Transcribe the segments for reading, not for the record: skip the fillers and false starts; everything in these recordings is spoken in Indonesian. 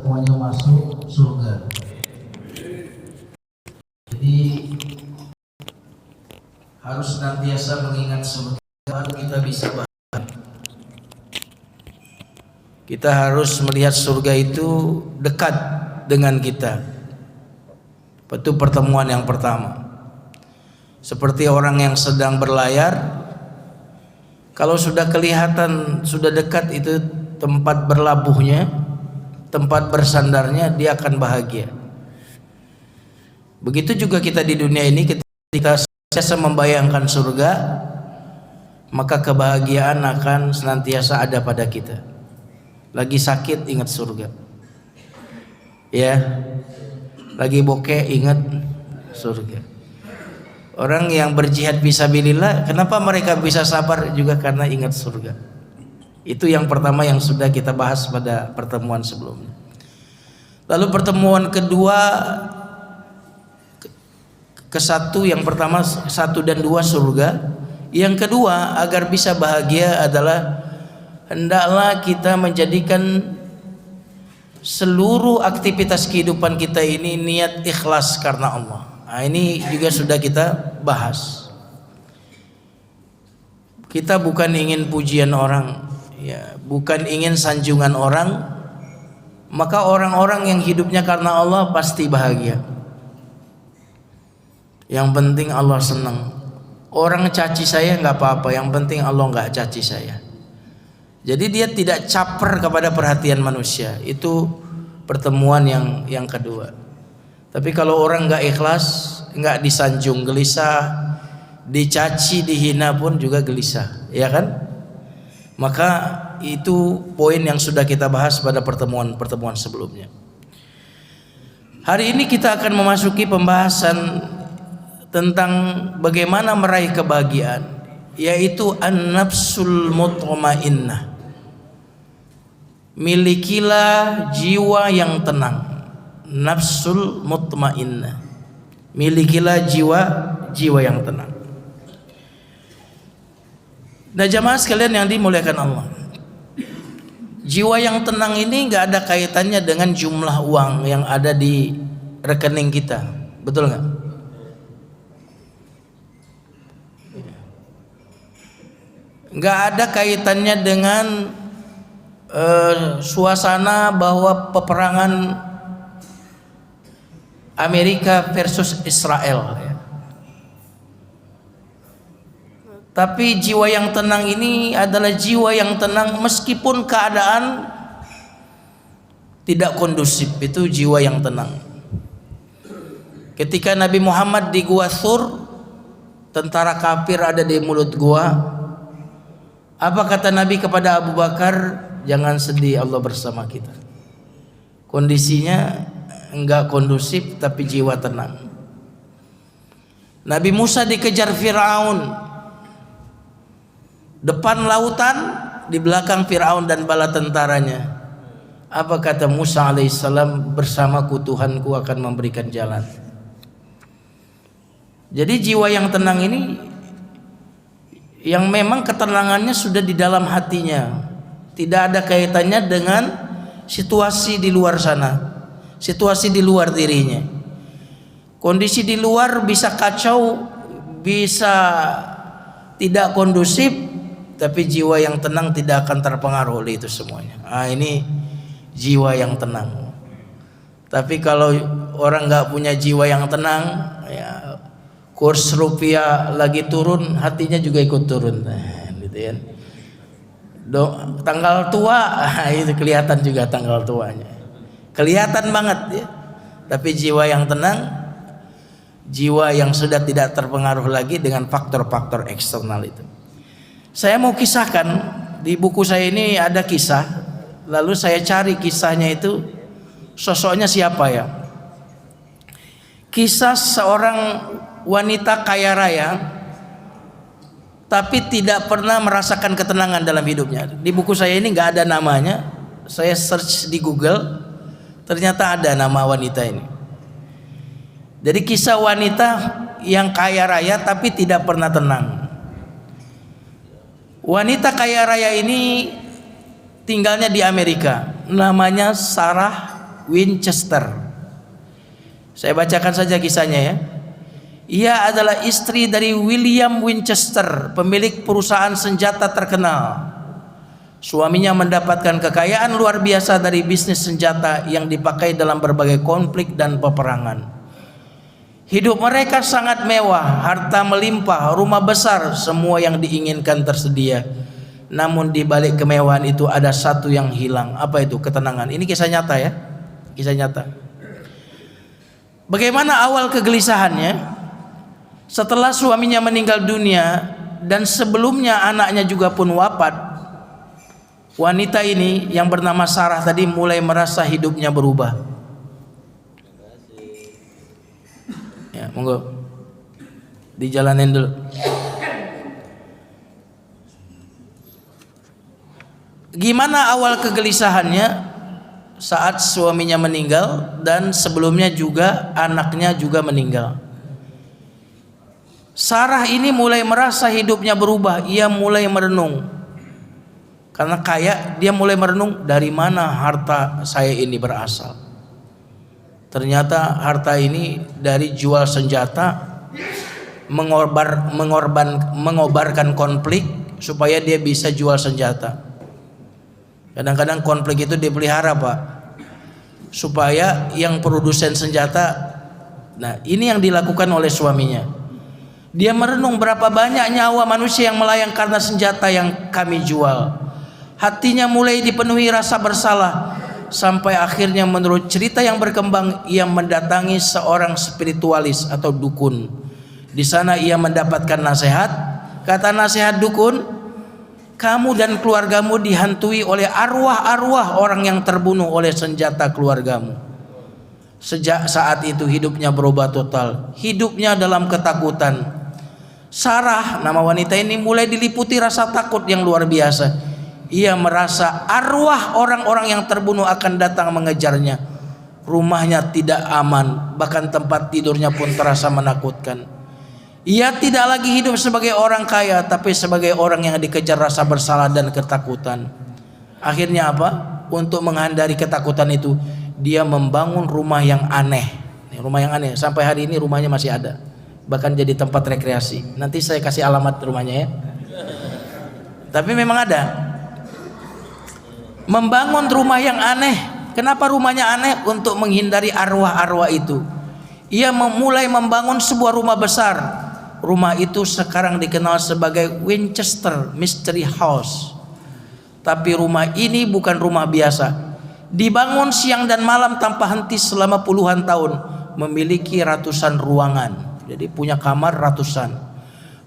semuanya masuk surga. Jadi harus senantiasa mengingat surga baru kita bisa bahagia. Kita harus melihat surga itu dekat dengan kita. Itu pertemuan yang pertama. Seperti orang yang sedang berlayar, kalau sudah kelihatan, sudah dekat itu tempat berlabuhnya, tempat bersandarnya, dia akan bahagia. Begitu juga kita di dunia ini, ketika senantiasa membayangkan surga, maka kebahagiaan akan senantiasa ada pada kita. Lagi sakit ingat surga, ya. Lagi bokeh ingat surga. Orang yang berjihad fisabilillah, kenapa mereka bisa sabar juga karena ingat surga. Itu yang pertama yang sudah kita bahas pada pertemuan sebelumnya. Lalu pertemuan kedua, ke satu, yang pertama 1 dan 2 surga. Yang kedua, agar bisa bahagia adalah hendaklah kita menjadikan seluruh aktivitas kehidupan kita ini niat ikhlas karena Allah. Nah, ini juga sudah kita bahas. Kita bukan ingin pujian orang, ya, bukan ingin sanjungan orang. Maka orang-orang yang hidupnya karena Allah pasti bahagia. Yang penting Allah senang. Orang caci saya nggak apa-apa, yang penting Allah nggak caci saya. Jadi dia tidak caper kepada perhatian manusia. Itu pertemuan yang kedua. Tapi kalau orang nggak ikhlas, nggak disanjung, gelisah, dicaci, dihina pun juga gelisah, ya kan? Maka itu poin yang sudah kita bahas pada pertemuan sebelumnya. Hari ini kita akan memasuki pembahasan tentang bagaimana meraih kebahagiaan, yaitu an-nafsul mutmainnah. Milikilah jiwa yang tenang. Nafsul mutmainnah. Milikilah jiwa yang tenang. Nah, jamaah sekalian yang dimuliakan Allah, jiwa yang tenang ini nggak ada kaitannya dengan jumlah uang yang ada di rekening kita, betul nggak? Nggak ada kaitannya dengan suasana bahwa peperangan Amerika versus Israel, ya. Tapi jiwa yang tenang ini adalah jiwa yang tenang meskipun keadaan tidak kondusif. Itu jiwa yang tenang. Ketika Nabi Muhammad di Gua Thur, tentara kafir ada di mulut gua, apa kata Nabi kepada Abu Bakar? Jangan sedih, Allah bersama kita. Kondisinya enggak kondusif tapi jiwa tenang. Nabi Musa dikejar Firaun, depan lautan, di belakang Firaun dan bala tentaranya. Apa kata Musa alaihissalam? Bersamaku Tuhanku akan memberikan jalan. Jadi jiwa yang tenang ini, yang memang ketenangannya sudah di dalam hatinya, tidak ada kaitannya dengan situasi di luar sana, situasi di luar dirinya. Kondisi di luar bisa kacau, bisa tidak kondusif, tapi jiwa yang tenang tidak akan terpengaruh oleh itu semuanya. Nah, ini jiwa yang tenang. Tapi kalau orang nggak punya jiwa yang tenang, ya, kurs rupiah lagi turun, hatinya juga ikut turun, nah, gitu ya. Tanggal tua, itu kelihatan juga tanggal tuanya, kelihatan banget, ya. Tapi jiwa yang tenang, jiwa yang sudah tidak terpengaruh lagi dengan faktor-faktor eksternal itu. Saya mau kisahkan, di buku saya ini ada kisah, lalu saya cari kisahnya itu sosoknya siapa, ya. Kisah seorang wanita kaya raya tapi tidak pernah merasakan ketenangan dalam hidupnya. Di buku saya ini nggak ada namanya. Saya search di Google, ternyata ada nama wanita ini. Jadi kisah wanita yang kaya raya tapi tidak pernah tenang. Wanita kaya raya ini tinggalnya di Amerika, namanya Sarah Winchester. Saya bacakan saja kisahnya ya. Ia adalah istri dari William Winchester, pemilik perusahaan senjata terkenal. Suaminya mendapatkan kekayaan luar biasa dari bisnis senjata yang dipakai dalam berbagai konflik dan peperangan. Hidup mereka sangat mewah, harta melimpah, rumah besar, semua yang diinginkan tersedia. Namun di balik kemewahan itu ada satu yang hilang. Apa itu? Ketenangan. Ini kisah nyata ya. Kisah nyata. Bagaimana awal kegelisahannya? Setelah suaminya meninggal dunia dan sebelumnya anaknya juga pun wafat, wanita ini yang bernama Sarah tadi mulai merasa hidupnya berubah. Ya, monggo dijalanin dulu. Gimana awal kegelisahannya saat suaminya meninggal dan sebelumnya juga anaknya juga meninggal? Sarah ini mulai merasa hidupnya berubah. Ia mulai merenung. Karena kaya, dia mulai merenung, dari mana harta saya ini berasal. Ternyata harta ini dari jual senjata, mengobarkan konflik supaya dia bisa jual senjata. Kadang-kadang konflik itu dipelihara Pak, supaya yang produsen senjata. Nah ini yang dilakukan oleh suaminya. Dia merenung berapa banyak nyawa manusia yang melayang karena senjata yang kami jual. Hatinya mulai dipenuhi rasa bersalah. Sampai akhirnya menurut cerita yang berkembang, ia mendatangi seorang spiritualis atau dukun. Di sana ia mendapatkan nasihat. Kata nasihat dukun, kamu dan keluargamu dihantui oleh arwah-arwah orang yang terbunuh oleh senjata keluargamu. Sejak saat itu hidupnya berubah total. Hidupnya dalam ketakutan. Sarah, nama wanita ini, mulai diliputi rasa takut yang luar biasa. Ia merasa arwah orang-orang yang terbunuh akan datang mengejarnya. Rumahnya tidak aman, bahkan tempat tidurnya pun terasa menakutkan. Ia tidak lagi hidup sebagai orang kaya, tapi sebagai orang yang dikejar rasa bersalah dan ketakutan. Akhirnya apa? Untuk menghindari ketakutan itu, dia membangun rumah yang aneh. Rumah yang aneh, sampai hari ini rumahnya masih ada, bahkan jadi tempat rekreasi. Nanti saya kasih alamat rumahnya ya. Tapi memang ada. Membangun rumah yang aneh. Kenapa rumahnya aneh? Untuk menghindari arwah-arwah itu. Ia mulai membangun sebuah rumah besar. Rumah itu sekarang dikenal sebagai Winchester Mystery House. Tapi rumah ini bukan rumah biasa. Dibangun siang dan malam tanpa henti selama puluhan tahun. Memiliki ratusan ruangan. Jadi punya kamar ratusan.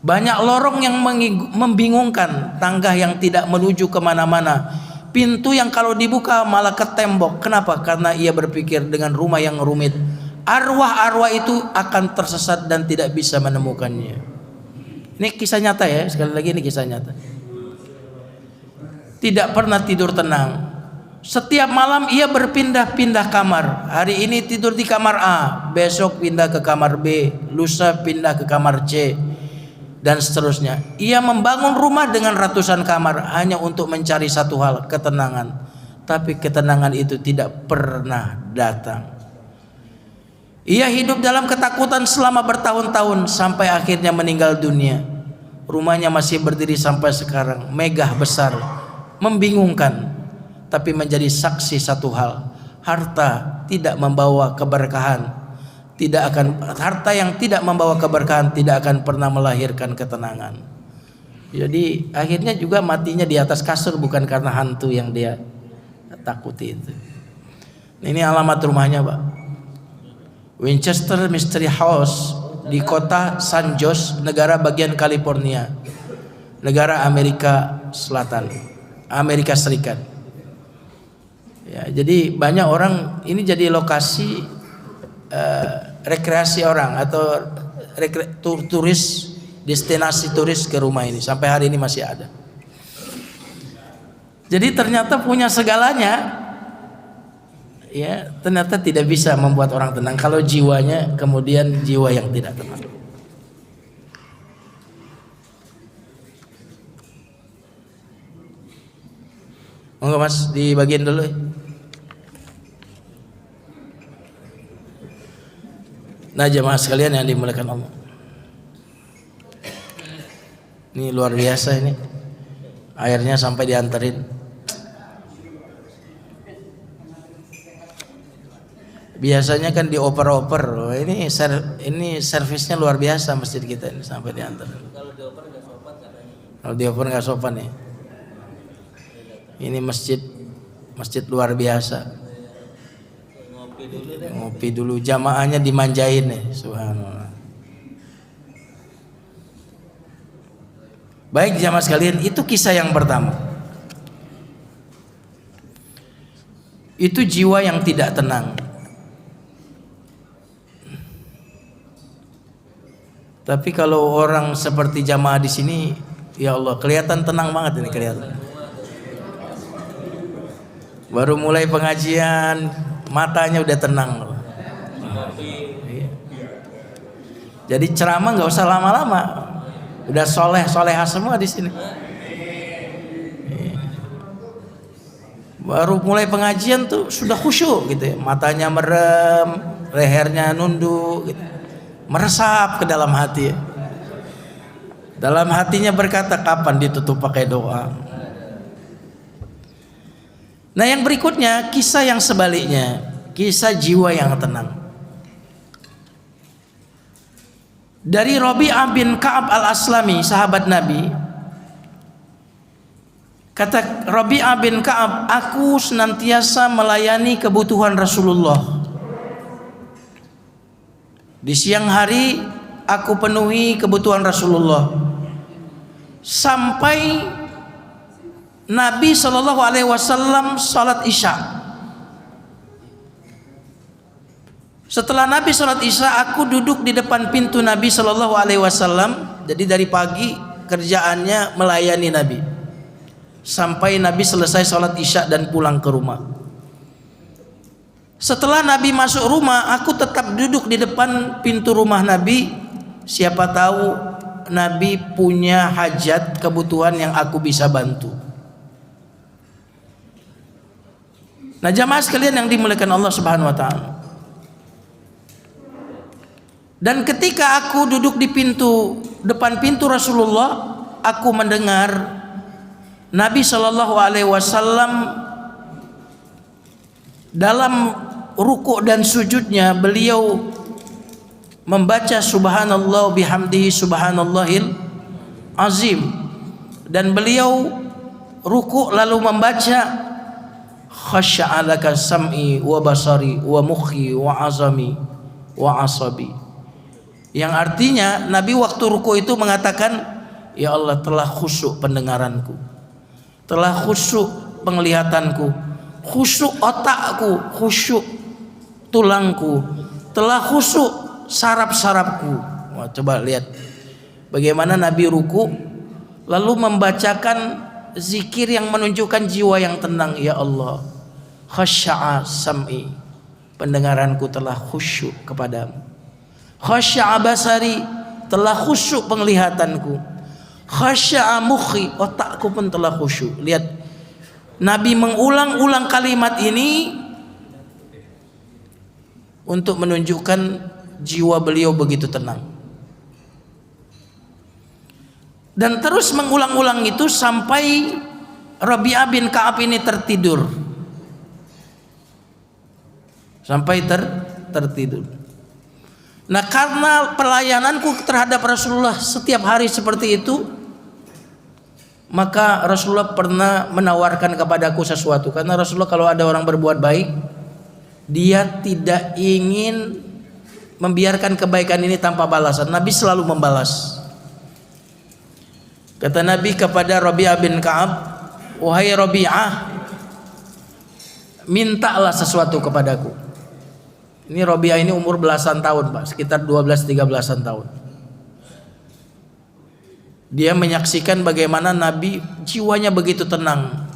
Banyak lorong yang membingungkan. Tangga yang tidak menuju kemana-mana. Pintu yang kalau dibuka malah ke tembok. Kenapa? Karena ia berpikir dengan rumah yang rumit, arwah-arwah itu akan tersesat dan tidak bisa menemukannya. Ini kisah nyata ya, sekali lagi ini kisah nyata. Tidak pernah tidur tenang. Setiap malam ia berpindah-pindah kamar. Hari ini tidur di kamar A, besok pindah ke kamar B, lusa pindah ke kamar C, dan seterusnya. Ia membangun rumah dengan ratusan kamar hanya untuk mencari satu hal, ketenangan. Tapi ketenangan itu tidak pernah datang. Ia hidup dalam ketakutan selama bertahun-tahun sampai akhirnya meninggal dunia. Rumahnya masih berdiri sampai sekarang, megah besar, membingungkan, tapi menjadi saksi satu hal, harta tidak membawa keberkahan. Harta yang tidak membawa keberkahan tidak akan pernah melahirkan ketenangan. Jadi akhirnya juga matinya di atas kasur, bukan karena hantu yang dia takuti itu. Ini alamat rumahnya Pak, Winchester Mystery House di kota San Jose, negara bagian California, negara Amerika Selatan, Amerika Serikat. Ya, jadi banyak orang ini jadi lokasi rekreasi orang atau turis, destinasi turis ke rumah ini. Sampai hari ini masih ada. Jadi ternyata punya segalanya, ya ternyata tidak bisa membuat orang tenang kalau jiwanya kemudian jiwa yang tidak tenang. Monggo Mas, di bagian dulu. Nah jemaah sekalian yang dimuliakan Allah, ini luar biasa ini, airnya sampai dianterin. Biasanya kan dioper-oper, ini servisnya luar biasa masjid kita ini sampai dianterin. Kalau dioper nggak sopan ya. Ini masjid luar biasa. Ngopi dulu, jamaahnya dimanjain nih, subhanallah. Baik jamaah sekalian, itu kisah yang pertama. Itu jiwa yang tidak tenang. Tapi kalau orang seperti jamaah di sini, ya Allah, kelihatan tenang banget ini, kelihatan. Baru mulai pengajian, matanya udah tenang. Jadi ceramah nggak usah lama-lama, udah solehah semua di sini. Baru mulai pengajian tuh sudah khusyuk gitu ya, matanya merem, lehernya nunduk, gitu. Meresap ke dalam hati. Dalam hatinya berkata, kapan ditutup pakai doa. Nah yang berikutnya kisah yang sebaliknya, kisah jiwa yang tenang. Dari Rabi'ah bin Ka'ab al-Aslami, sahabat Nabi. Kata Rabi'ah bin Ka'ab, aku senantiasa melayani kebutuhan Rasulullah. Di siang hari aku penuhi kebutuhan Rasulullah sampai Nabi Shallallahu Alaihi Wasallam salat Isya. Setelah Nabi salat Isya, aku duduk di depan pintu Nabi Shallallahu Alaihi Wasallam. Jadi dari pagi kerjaannya melayani Nabi sampai Nabi selesai salat Isya dan pulang ke rumah. Setelah Nabi masuk rumah, aku tetap duduk di depan pintu rumah Nabi. Siapa tahu Nabi punya hajat, kebutuhan yang aku bisa bantu. Nah jamaah sekalian yang dimuliakan Allah Subhanahu wa taala. Dan ketika aku duduk di depan pintu Rasulullah, aku mendengar Nabi Shallallahu Alaihi Wasallam dalam ruku' dan sujudnya beliau membaca subhanallah bihamdihi subhanallahil azim, dan beliau ruku' lalu membaca khasya'alaka sam'i wa basari wa mukhi wa azami wa asabi, yang artinya Nabi waktu ruku' itu mengatakan, ya Allah, telah khusyuk pendengaranku, telah khusyuk penglihatanku, khusyuk otakku, khusyuk tulangku, telah khusyuk saraf-sarafku. Wah, coba lihat bagaimana Nabi ruku lalu membacakan zikir yang menunjukkan jiwa yang tenang. Ya Allah, khasya'a sam'i, pendengaranku telah khusyuk kepadamu. Khasya'a basari, telah khusyuk penglihatanku. Khasya'a mukhi, otakku pun telah khusyuk. Lihat, Nabi mengulang-ulang kalimat ini untuk menunjukkan jiwa beliau begitu tenang. Dan terus mengulang-ulang itu sampai Rabi'ah bin Ka'ab ini tertidur. Sampai tertidur. Nah, karena pelayananku terhadap Rasulullah setiap hari seperti itu, maka Rasulullah pernah menawarkan kepadaku sesuatu. Karena Rasulullah kalau ada orang berbuat baik, dia tidak ingin membiarkan kebaikan ini tanpa balasan. Nabi selalu membalas. Kata Nabi kepada Rabi'ah bin Ka'ab, wahai Rabi'ah, mintalah sesuatu kepadaku. Ini Rabi'ah ini umur belasan tahun, Pak, sekitar 12-13 tahun. Dia menyaksikan bagaimana Nabi jiwanya begitu tenang.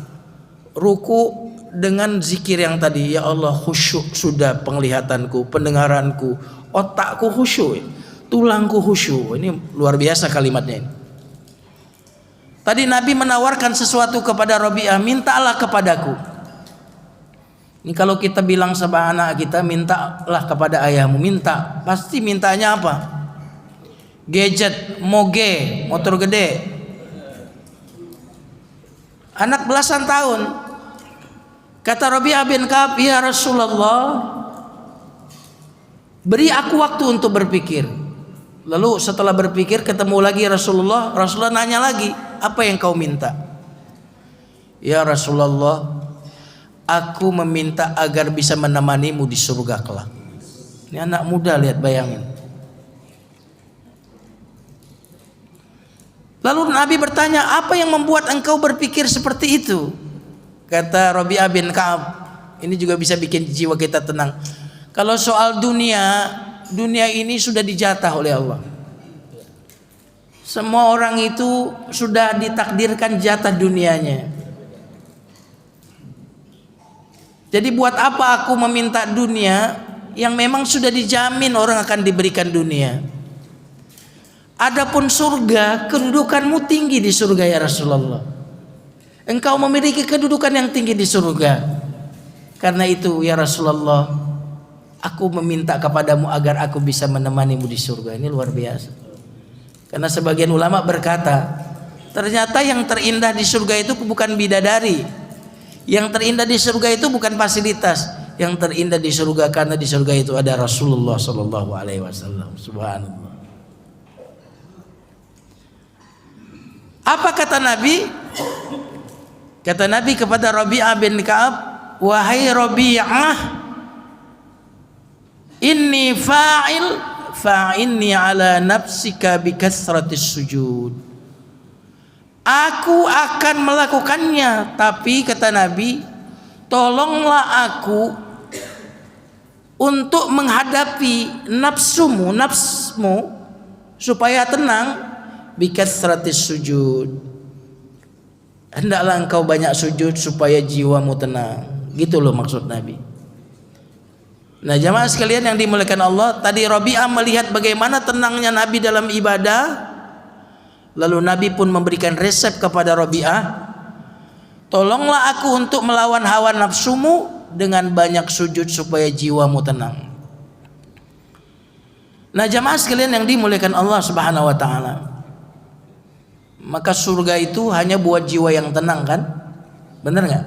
Ruku dengan zikir yang tadi, ya Allah, khusyuk sudah penglihatanku, pendengaranku, otakku khusyuk, tulangku khusyuk. Ini luar biasa kalimatnya ini. Tadi Nabi menawarkan sesuatu kepada Rabi'ah, mintalah kepadaku. Ini kalau kita bilang sama anak kita, mintalah kepada ayahmu, minta, pasti mintanya apa? Gadget, moge, motor gede. Anak belasan tahun. Kata Rabi'ah bin Ka'ab, ya Rasulullah, beri aku waktu untuk berpikir. Lalu setelah berpikir ketemu lagi Rasulullah nanya lagi, apa yang kau minta? Ya Rasulullah, aku meminta agar bisa menemanimu di surga kelak. Ini anak muda, lihat, bayangin. Lalu Nabi bertanya, apa yang membuat engkau berpikir seperti itu? Kata Rabi'ah bin Ka'ab, ini juga bisa bikin jiwa kita tenang. Kalau soal dunia ini sudah dijatah oleh Allah. Semua orang itu sudah ditakdirkan jatah dunianya. Jadi buat apa aku meminta dunia yang memang sudah dijamin orang akan diberikan dunia? Adapun surga, kedudukanmu tinggi di surga ya Rasulullah. Engkau memiliki kedudukan yang tinggi di surga. Karena itu ya Rasulullah, aku meminta kepadamu agar aku bisa menemanimu di surga. Ini luar biasa. Karena sebagian ulama berkata, ternyata yang terindah di surga itu bukan bidadari. Yang terindah di surga itu bukan fasilitas. Yang terindah di surga karena di surga itu ada Rasulullah sallallahu alaihi wasallam. Subhanallah. Apa kata Nabi? Kata Nabi kepada Rabi'ah bin Ka'ab, wahai Rabi'ah, inni fa'inni ala nafsika bi kasratis sujud. Aku akan melakukannya, tapi kata Nabi, tolonglah aku untuk menghadapi nafsmu supaya tenang, bi kasratis sujud. Hendaklah engkau banyak sujud supaya jiwamu tenang. Gitu loh maksud Nabi. Nah jamaah sekalian yang dimuliakan Allah, tadi Rabi'ah melihat bagaimana tenangnya Nabi dalam ibadah. Lalu Nabi pun memberikan resep kepada Rabi'ah, tolonglah aku untuk melawan hawa nafsumu dengan banyak sujud supaya jiwamu tenang. Nah jamaah sekalian yang dimuliakan Allah Subhanahu wa taala, maka surga itu hanya buat jiwa yang tenang kan? Benar nggak?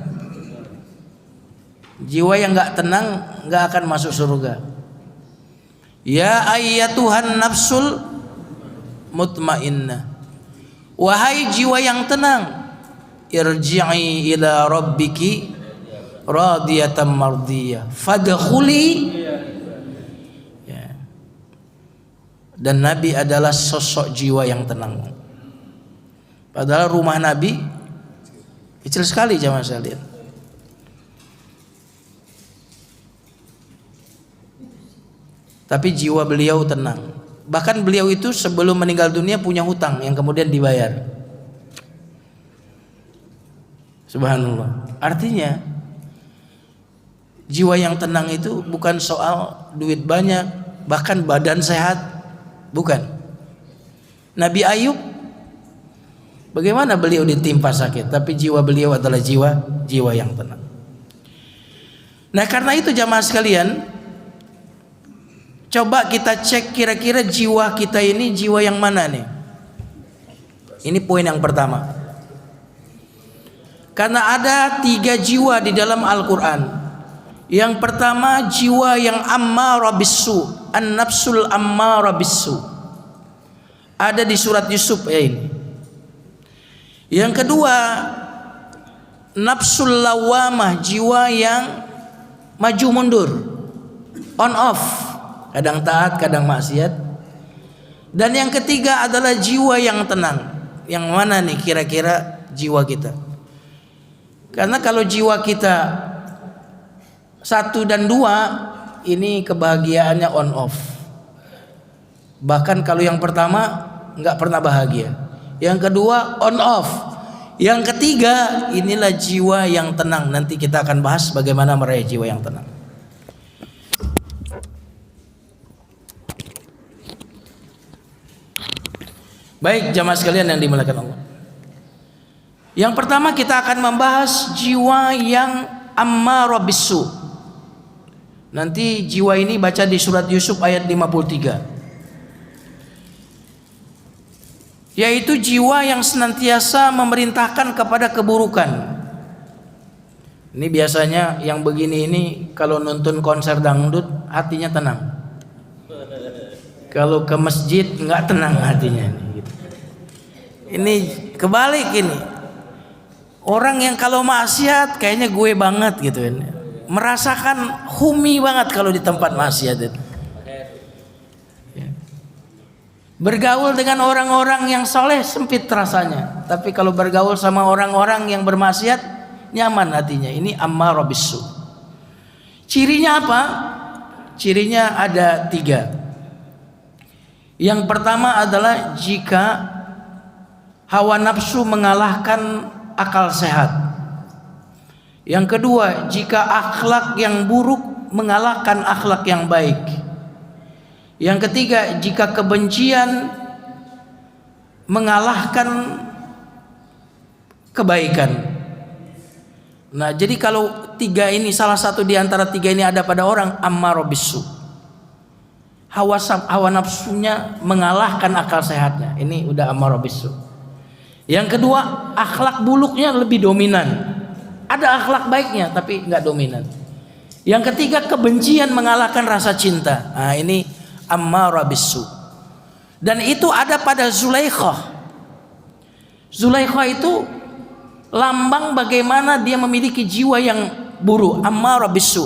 Jiwa yang nggak tenang nggak akan masuk surga. Ya ayyatuhan nafsul mutmainnah, wahai jiwa yang tenang, irji'i ila rabbiki radiyatan mardiyah fadkhuli. Ya. Dan Nabi adalah sosok jiwa yang tenang. Padahal rumah Nabi kecil sekali jamaah sekalian. Tapi jiwa beliau tenang. Bahkan beliau itu sebelum meninggal dunia punya hutang yang kemudian dibayar. Subhanallah. Artinya jiwa yang tenang itu bukan soal duit banyak, bahkan badan sehat, bukan. Nabi Ayub, bagaimana beliau ditimpa sakit, tapi jiwa beliau adalah jiwa yang tenang. Nah karena itu jamaah sekalian, coba kita cek kira-kira jiwa kita ini jiwa yang mana nih? Ini poin yang pertama. Karena ada 3 jiwa di dalam Al-Quran. Yang pertama jiwa yang ammarah bisu, an-nafsul ammarah bisu. Ada di surat Yusuf ya ini. Yang kedua nafsul lawamah, jiwa yang maju mundur, on off, kadang taat kadang maksiat. Dan yang ketiga adalah jiwa yang tenang. Yang mana nih kira-kira jiwa kita? Karena kalau jiwa kita 1 dan 2 ini kebahagiaannya on off. Bahkan kalau yang pertama nggak pernah bahagia, yang kedua on off, yang ketiga inilah jiwa yang tenang. Nanti kita akan bahas bagaimana meraih jiwa yang tenang. Baik jamaah sekalian yang dimuliakan Allah, yang pertama kita akan membahas jiwa yang ammarah bisu. Nanti jiwa ini baca di surat Yusuf ayat 53. Yaitu jiwa yang senantiasa memerintahkan kepada keburukan. Ini biasanya yang begini ini kalau nonton konser dangdut hatinya tenang. Kalau ke masjid nggak tenang hatinya. Ini kebalik ini. Orang yang kalau maksiat kayaknya gue banget gitu kan. Merasakan humi banget kalau di tempat maksiat itu. Bergaul dengan orang-orang yang soleh sempit rasanya. Tapi kalau bergaul sama orang-orang yang bermaksiat nyaman hatinya. Ini ammarah bisu. Cirinya apa? Cirinya ada 3. Yang pertama adalah jika hawa nafsu mengalahkan akal sehat. Yang kedua, jika akhlak yang buruk mengalahkan akhlak yang baik. Yang ketiga, jika kebencian mengalahkan kebaikan. Nah, jadi kalau 3 ini, salah satu di antara 3 ini ada pada orang, ammarah bisu. Hawa nafsunya mengalahkan akal sehatnya. Ini udah ammarah bisu. Yang kedua, akhlak buruknya lebih dominan. Ada akhlak baiknya tapi nggak dominan. Yang ketiga, kebencian mengalahkan rasa cinta. Nah, ini ammarah bisu. Dan itu ada pada Zulaikhah. Zulaikhah itu lambang bagaimana dia memiliki jiwa yang buruk, ammarah bisu.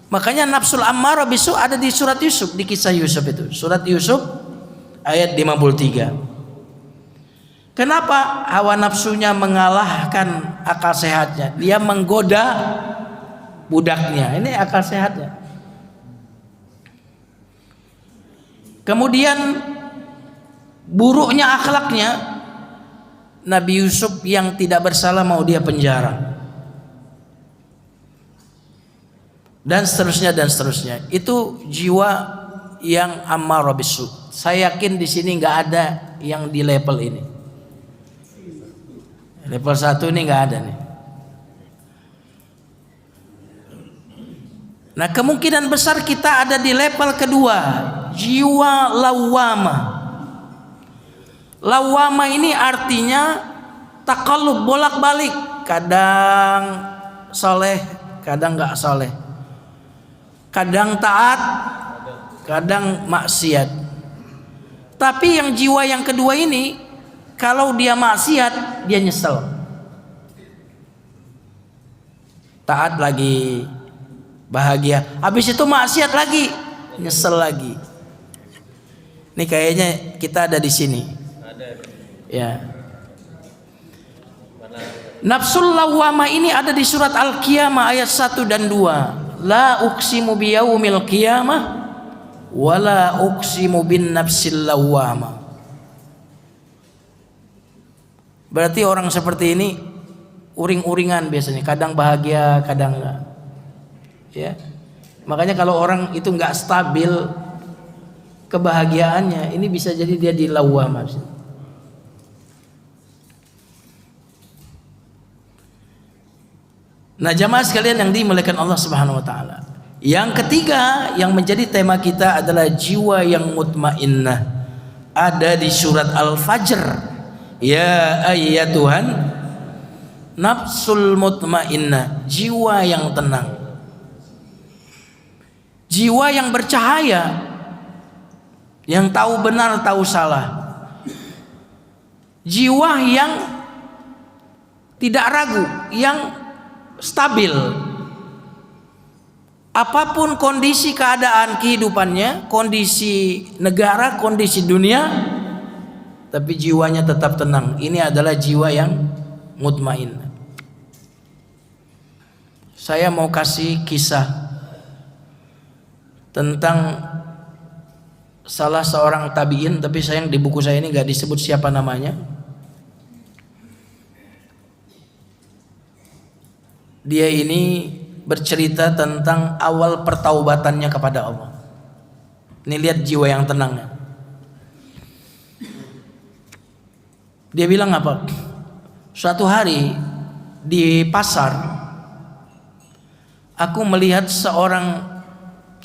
Makanya nafsul ammarah bisu ada di surat Yusuf, di kisah Yusuf itu. Surat Yusuf ayat 53. Kenapa hawa nafsunya mengalahkan akal sehatnya? Dia menggoda budaknya. Ini akal sehatnya. Kemudian buruknya akhlaknya, Nabi Yusuf yang tidak bersalah mau dia penjara. Dan seterusnya dan seterusnya. Itu jiwa yang ammarah bisu. Saya yakin di sini nggak ada yang di level ini. Level 1 ini nggak ada nih. Nah, kemungkinan besar kita ada di level kedua, jiwa lawwamah. Lawwamah ini artinya takallub, bolak-balik, kadang soleh, kadang nggak soleh. Kadang taat, kadang maksiat. Tapi yang jiwa yang kedua ini, kalau dia maksiat, dia nyesel. Taat lagi, bahagia. Habis itu maksiat lagi, nyesel lagi. Ini kayaknya kita ada di sini. Ya. Nafsul lawwamah ini ada di surat Al-Qiyamah ayat 1 dan 2. La uqsimu biyaumil qiyamah wa la uqsimu bin nafsil lawwamah. Berarti orang seperti ini uring-uringan biasanya, kadang bahagia, kadang enggak. Ya. Makanya kalau orang itu enggak stabil kebahagiaannya, ini bisa jadi dia di lawwamah. Nah, jamaah sekalian yang dimuliakan Allah Subhanahu wa taala. Yang ketiga yang menjadi tema kita adalah jiwa yang mutmainnah. Ada di surat Al-Fajr. Ya ayyatuhan nafsul mutmainnah, jiwa yang tenang. Jiwa yang bercahaya, yang tahu benar, tahu salah. Jiwa yang tidak ragu, yang stabil. Apapun kondisi keadaan kehidupannya, kondisi negara, kondisi dunia, tapi jiwanya tetap tenang. Ini adalah jiwa yang mutmainnah. Saya mau kasih kisah tentang salah seorang tabi'in, tapi sayang di buku saya ini gak disebut siapa namanya. Dia ini bercerita tentang awal pertaubatannya kepada Allah. Ini lihat jiwa yang tenangnya. Dia bilang apa? Suatu hari di pasar, aku melihat seorang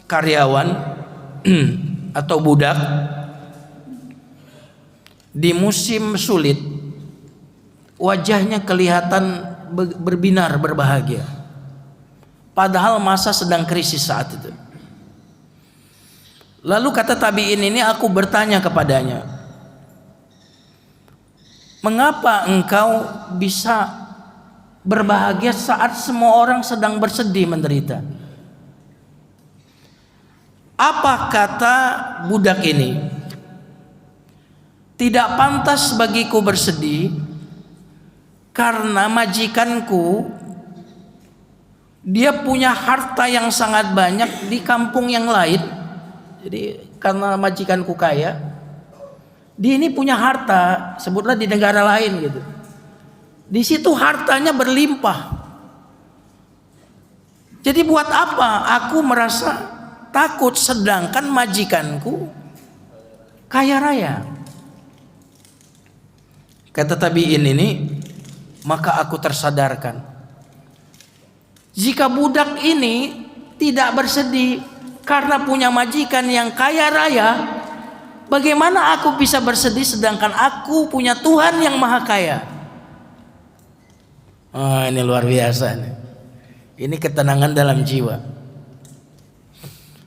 karyawan atau budak di musim sulit wajahnya kelihatan berbinar berbahagia, padahal masa sedang krisis saat itu. Lalu kata tabi'in ini, aku bertanya kepadanya, mengapa engkau bisa berbahagia saat semua orang sedang bersedih menderita? Apa kata budak ini? Tidak pantas bagiku bersedih karena majikanku dia punya harta yang sangat banyak di kampung yang lain. Jadi karena majikanku kaya, dia ini punya harta, sebutlah di negara lain gitu. Di situ hartanya berlimpah. Jadi buat apa aku merasa takut sedangkan majikanku kaya raya? Kata tabi'in ini, maka aku tersadarkan, jika budak ini tidak bersedih karena punya majikan yang kaya raya, bagaimana aku bisa bersedih sedangkan aku punya Tuhan yang maha kaya? Oh, ini luar biasa nih. Ini ketenangan dalam jiwa.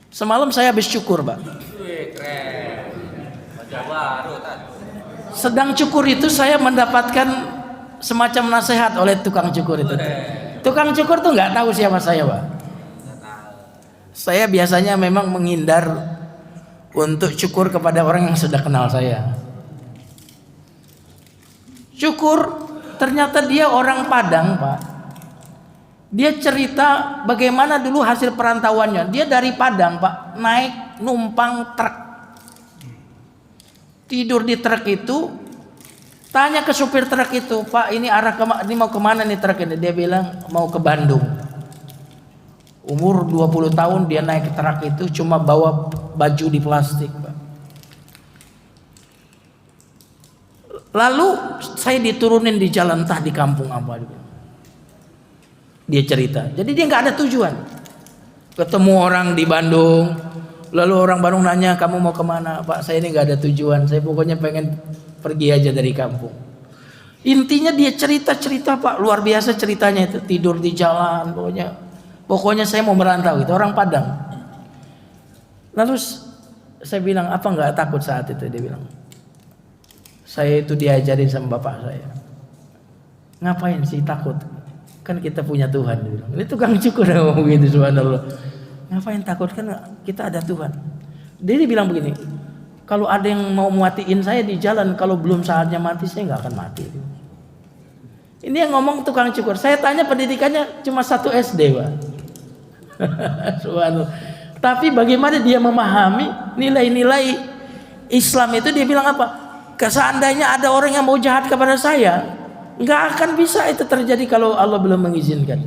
Semalam saya habis cukur, Pak. Sedang cukur itu saya mendapatkan semacam nasihat oleh tukang cukur itu. Tukang cukur tuh nggak tahu siapa saya, Pak. Saya biasanya memang menghindar untuk cukur kepada orang yang sudah kenal saya. Cukur, ternyata dia orang Padang, Pak. Dia cerita bagaimana dulu hasil perantauannya. Dia dari Padang, Pak, naik numpang truk. Tidur di truk itu, tanya ke supir truk itu, Pak, ini ini mau kemana nih truk ini? Dia bilang mau ke Bandung. Umur 20 tahun dia naik truk itu, cuma bawa baju di plastik, Pak. Lalu saya diturunin di jalan, entah di kampung apa. Dia cerita, jadi dia nggak ada tujuan. Ketemu orang di Bandung, lalu orang Bandung nanya, kamu mau kemana? Pak, saya ini nggak ada tujuan, saya pokoknya pengen pergi aja dari kampung. Intinya dia cerita-cerita, Pak, luar biasa ceritanya itu. Tidur di jalan, pokoknya saya mau merantau gitu, orang Padang. Lalu saya bilang, apa nggak takut saat itu? Dia bilang, saya itu diajarin sama bapak saya. Ngapain sih takut? Kan kita punya Tuhan. Dia bilang. Ini tukang cukur ngomong begitu, subhanallah. Ngapain takut, kan kita ada Tuhan. Dia bilang begini, kalau ada yang mau matiin saya di jalan, kalau belum saatnya mati saya nggak akan mati. Ini yang ngomong tukang cukur. Saya tanya pendidikannya cuma 1 SD, Pak. Subhanallah. Tapi bagaimana dia memahami nilai-nilai Islam itu? Dia bilang apa? Seandainya ada orang yang mau jahat kepada saya, nggak akan bisa itu terjadi kalau Allah belum mengizinkan.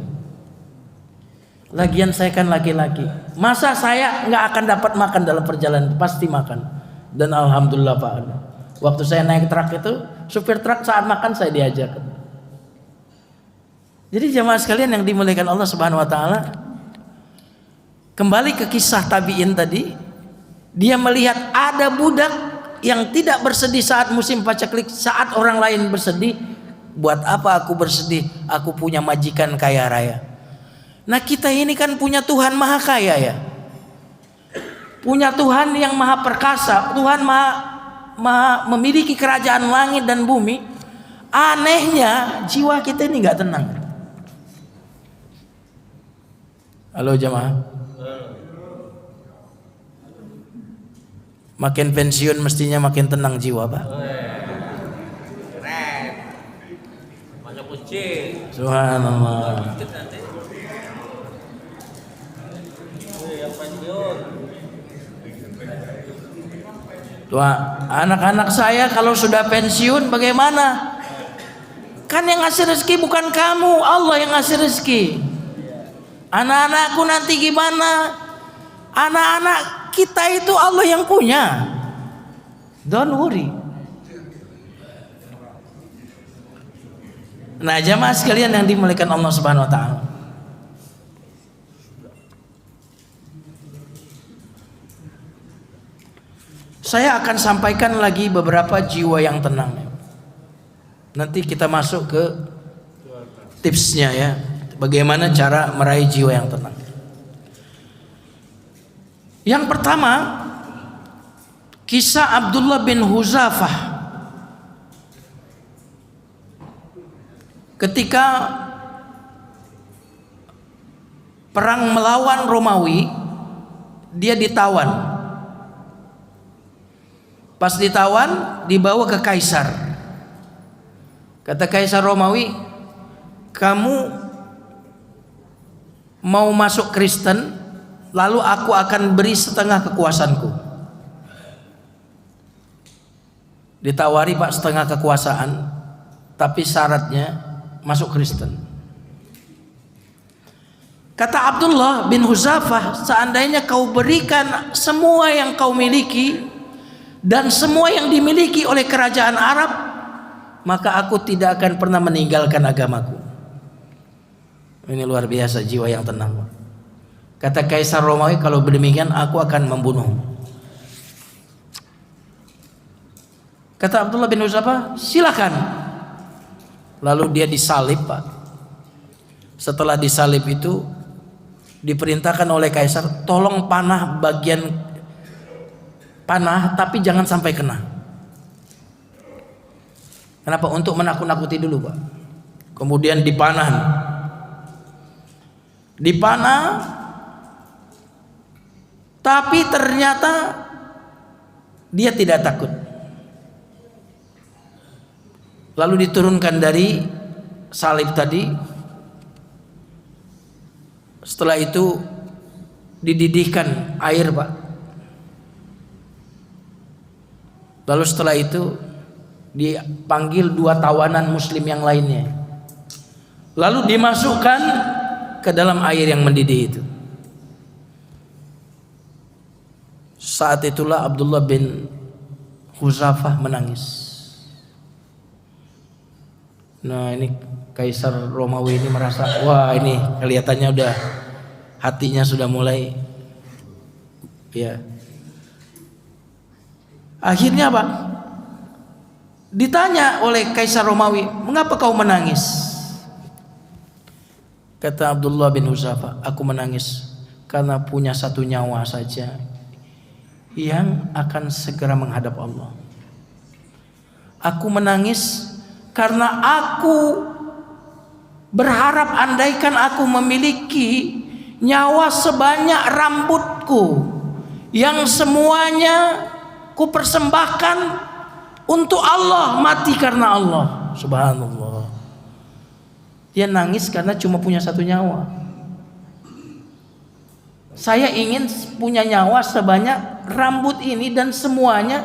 Lagian saya kan laki-laki, masa saya nggak akan dapat makan dalam perjalanan? Pasti makan. Dan alhamdulillah, Pak, waktu saya naik truk itu, supir truk saat makan saya diajak. Jadi jemaah sekalian yang dimuliakan Allah Subhanahu wa taala, kembali ke kisah tabi'in tadi, dia melihat ada budak yang tidak bersedih saat musim paceklik, saat orang lain bersedih. Buat apa aku bersedih? Aku punya majikan kaya raya. Nah, kita ini kan punya Tuhan maha kaya ya. Punya Tuhan yang maha perkasa, Tuhan maha memiliki kerajaan langit dan bumi. Anehnya jiwa kita ini nggak tenang. Halo jemaah. Makin pensiun mestinya makin tenang jiwa, Pak. Keren. Banyak kucing. Subhanallah. Tua, anak-anak saya kalau sudah pensiun bagaimana? Kan yang ngasih rezeki bukan kamu, Allah yang ngasih rezeki. Anak-anakku nanti gimana? Anak-anak kita itu Allah yang punya. Don't worry. Nah, jamaah sekalian yang dimuliakan Allah Subhanahu wa taala. Saya akan sampaikan lagi beberapa jiwa yang tenang. Nanti kita masuk ke tipsnya ya, bagaimana cara meraih jiwa yang tenang. Yang pertama, kisah Abdullah bin Huzafah ketika perang melawan Romawi. Dia ditawan. Pas ditawan, dibawa ke kaisar. Kata kaisar Romawi, kamu mau masuk Kristen, lalu aku akan beri setengah kekuasaanku. Ditawari Pak setengah kekuasaan, tapi syaratnya masuk Kristen. Kata Abdullah bin Huzafah, seandainya kau berikan semua yang kau miliki dan semua yang dimiliki oleh kerajaan Arab, maka aku tidak akan pernah meninggalkan agamaku. Ini luar biasa jiwa yang tenang. Kata kaisar Romawi, kalau demikian aku akan membunuhmu. Kata Abdullah bin Huzafah, silakan. Lalu dia disalib Pak. Setelah disalib itu diperintahkan oleh kaisar, tolong panah bagian panah tapi jangan sampai kena. Kenapa? Untuk menakut-nakuti dulu Pak. Kemudian dipanah, tapi ternyata dia tidak takut. Lalu diturunkan dari salib tadi. Setelah itu dididihkan air Pak. Lalu setelah itu dipanggil 2 tawanan muslim yang lainnya. Lalu dimasukkan ke dalam air yang mendidih itu. Saat itulah Abdullah bin Huzafah menangis. Nah ini kaisar Romawi ini merasa, wah ini kelihatannya udah hatinya sudah mulai ya. Akhirnya Pak, ditanya oleh kaisar Romawi, mengapa kau menangis? Kata Abdullah bin Huzafah, aku menangis karena punya satu nyawa saja yang akan segera menghadap Allah. Aku menangis karena aku berharap andaikan aku memiliki nyawa sebanyak rambutku yang semuanya ku persembahkan untuk Allah, mati karena Allah. Subhanallah. Dia nangis karena cuma punya satu nyawa. Saya ingin punya nyawa sebanyak rambut ini dan semuanya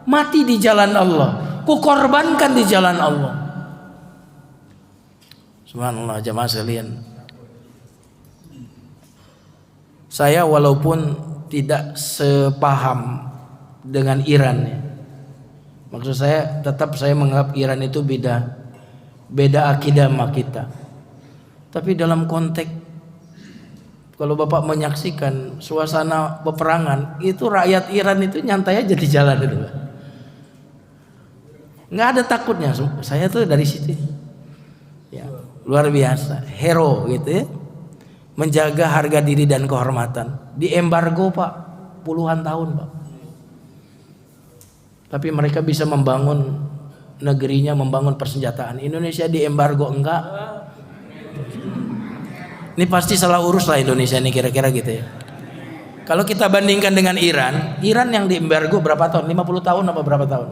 mati di jalan Allah, ku korbankan di jalan Allah. Subhanallah jamaah sekalian. Saya walaupun tidak sepaham dengan Iran ya. Maksud saya tetap saya menganggap Iran itu beda akidah sama kita. Tapi dalam konteks kalau Bapak menyaksikan suasana peperangan, itu rakyat Iran itu nyantai aja di jalan itu. Nggak ada takutnya. Saya tuh dari situ ya, luar biasa, hero gitu ya, menjaga harga diri dan kehormatan. Di embargo Pak, puluhan tahun Pak, tapi mereka bisa membangun negerinya, membangun persenjataan. Indonesia di embargo enggak. Ini pasti salah urus lah Indonesia ini kira-kira gitu ya. Kalau kita bandingkan dengan Iran yang di embargo berapa tahun? 50 tahun apa berapa tahun?